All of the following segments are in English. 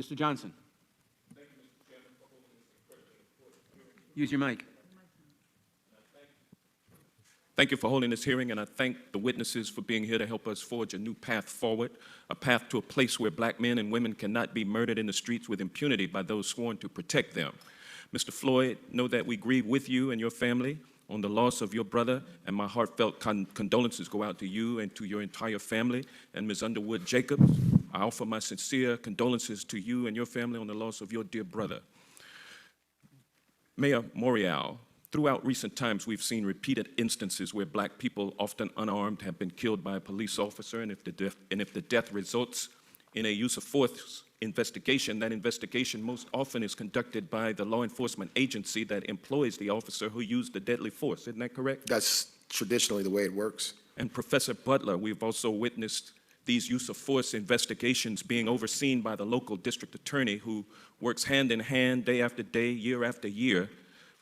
Mr. Johnson. Use your mic. Thank you for holding this hearing, and I thank the witnesses for being here to help us forge a new path forward, a path to a place where black men and women cannot be murdered in the streets with impunity by those sworn to protect them. Mr. Floyd, know that we grieve with you and your family on the loss of your brother, and my heartfelt condolences go out to you and to your entire family. And Ms. Underwood Jacobs, I offer my sincere condolences to you and your family on the loss of your dear brother. Mayor Morial, throughout recent times, we've seen repeated instances where black people, often unarmed, have been killed by a police officer, and if the death results in a use of force investigation, that investigation most often is conducted by the law enforcement agency that employs the officer who used the deadly force. Isn't that correct? That's traditionally the way it works. And Professor Butler, we've also witnessed these use of force investigations being overseen by the local district attorney who works hand in hand, day after day, year after year,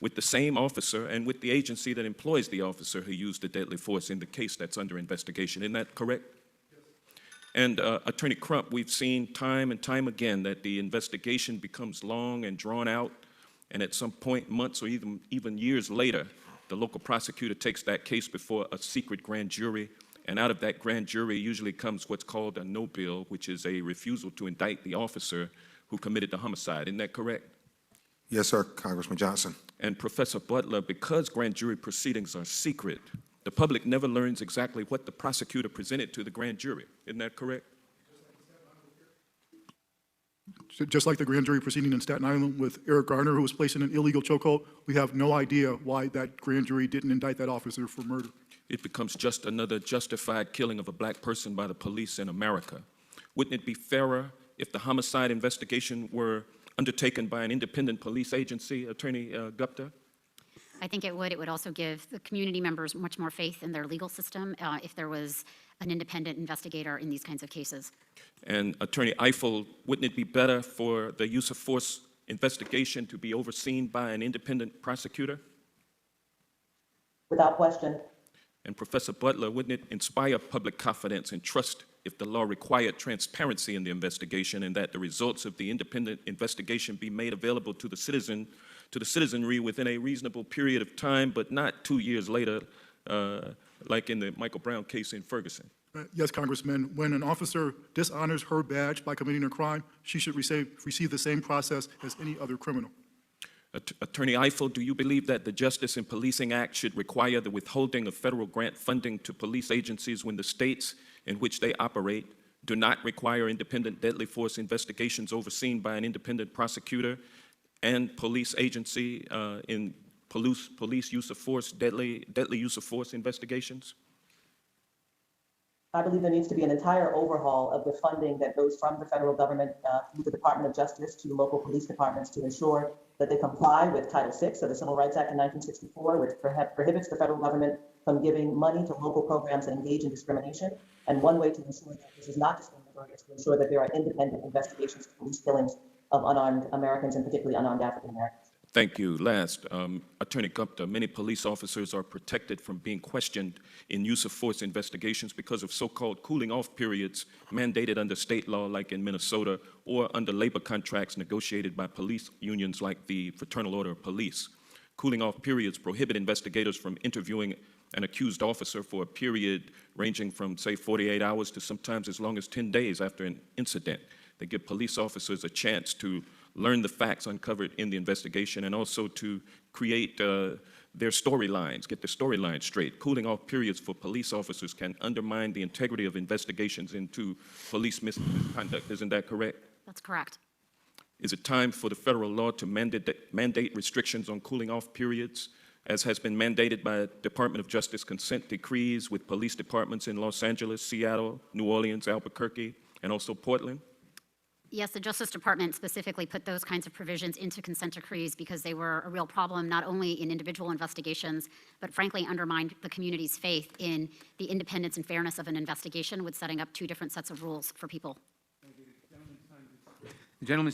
with the same officer and with the agency that employs the officer who used the deadly force in the case that's under investigation. Isn't that correct? Yes. And Attorney Crump, we've seen time and time again that the investigation becomes long and drawn out, and at some point, months or even years later, the local prosecutor takes that case before a secret grand jury, and out of that grand jury usually comes what's called a no bill, which is a refusal to indict the officer who committed the homicide. Isn't that correct? Yes, sir, Congressman Johnson. And Professor Butler, because grand jury proceedings are secret, the public never learns exactly what the prosecutor presented to the grand jury. Isn't that correct? Just like the grand jury proceeding in Staten Island with Eric Garner, who was placed in an illegal chokehold, we have no idea why that grand jury didn't indict that officer for murder. It becomes just another justified killing of a black person by the police in America. Wouldn't it be fairer if the homicide investigation were undertaken by an independent police agency, Attorney Gupta? I think it would. It would also give the community members much more faith in their legal system if there was an independent investigator in these kinds of cases. And Attorney Eiffel, wouldn't it be better for the use of force investigation to be overseen by an independent prosecutor? Without question. And Professor Butler, wouldn't it inspire public confidence and trust if the law required transparency in the investigation and that the results of the independent investigation be made available to the citizenry within a reasonable period of time, but not 2 years later, like in the Michael Brown case in Ferguson? Yes, Congressman. When an officer dishonors her badge by committing a crime, she should receive the same process as any other criminal. Attorney Eiffel, do you believe that the Justice in Policing Act should require the withholding of federal grant funding to police agencies when the states in which they operate do not require independent deadly force investigations overseen by an independent prosecutor and police agency in police use of force, deadly use of force investigations? I believe there needs to be an entire overhaul of the funding that goes from the federal government through the Department of Justice to local police departments to ensure that they comply with Title VI of the Civil Rights Act of 1964, which prohibits the federal government from giving money to local programs that engage in discrimination. And one way to ensure that this is not discriminatory is to ensure that there are independent investigations of police killings of unarmed Americans, and particularly unarmed African Americans. Thank you. Last, Attorney Gupta, many police officers are protected from being questioned in use of force investigations because of so-called cooling off periods mandated under state law like in Minnesota or under labor contracts negotiated by police unions like the Fraternal Order of Police. Cooling off periods prohibit investigators from interviewing an accused officer for a period ranging from, say, 48 hours to sometimes as long as 10 days after an incident. They give police officers a chance to learn the facts uncovered in the investigation and also to create their storylines, get the storyline straight. Cooling off periods for police officers can undermine the integrity of investigations into police misconduct. Isn't that correct? That's correct. Is it time for the federal law to mandate restrictions on cooling off periods, as has been mandated by Department of Justice consent decrees with police departments in Los Angeles, Seattle, New Orleans, Albuquerque, and also Portland? Yes, the Justice Department specifically put those kinds of provisions into consent decrees because they were a real problem, not only in individual investigations, but frankly undermined the community's faith in the independence and fairness of an investigation with setting up two different sets of rules for people. The gentleman